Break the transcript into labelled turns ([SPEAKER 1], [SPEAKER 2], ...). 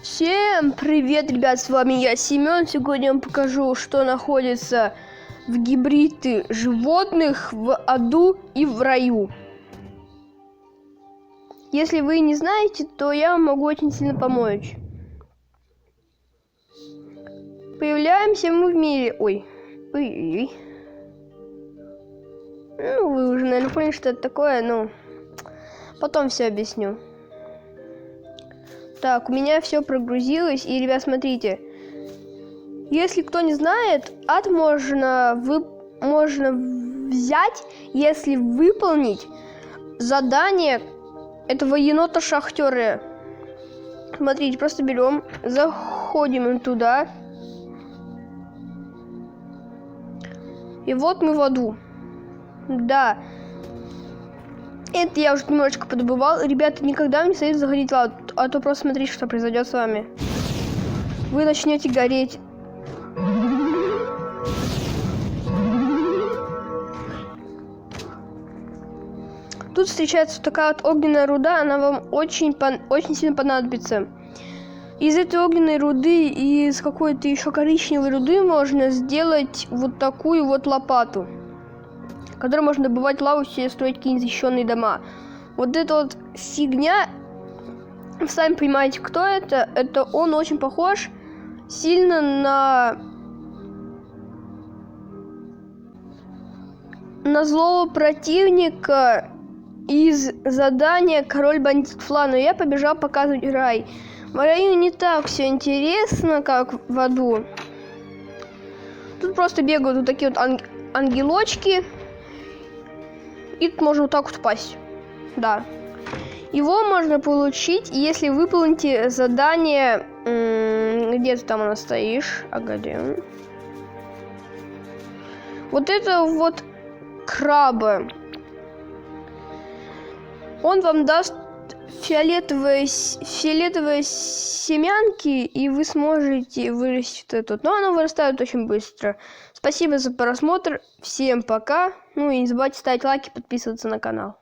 [SPEAKER 1] Всем привет, ребят, с вами я, Семен. Сегодня я вам покажу, что находится в гибриды животных в аду и в раю. Если вы не знаете, то я вам могу очень сильно помочь. Появляемся мы в мире... Ой. Ну, вы уже, наверное, поняли, что это такое, но потом все объясню. Так, у меня все прогрузилось, и, ребят, смотрите. Если кто не знает, ад можно взять, если выполнить задание этого енота-шахтера. Смотрите, просто берем, заходим туда. И вот мы в аду. Да. Это я уже немножечко подобывал. Ребята, никогда не советую заходить в ад, а то просто смотрите, что произойдет с вами. Вы начнете гореть. Тут встречается такая вот огненная руда, она вам очень сильно понадобится. Из этой огненной руды и из какой-то еще коричневой руды можно сделать вот такую вот лопату, которой можно добывать лаву и строить какие-нибудь защищенные дома. Вот эта вот фигня, вы сами понимаете, кто это. Это он очень похож сильно на злого противника из задания Король Бандит Фла. Но я побежал показывать рай. В раю не так все интересно, как в аду. Тут просто бегают вот такие вот ангелочки. И тут можно вот так вот упасть. Да. Его можно получить, если выполните задание... Где ты там она стоишь? Ага. Вот это вот краба. Он вам даст фиолетовые семянки, и вы сможете вырастить это. Но оно вырастает очень быстро. Спасибо за просмотр. Всем пока. Ну и не забывайте ставить лайки, подписываться на канал.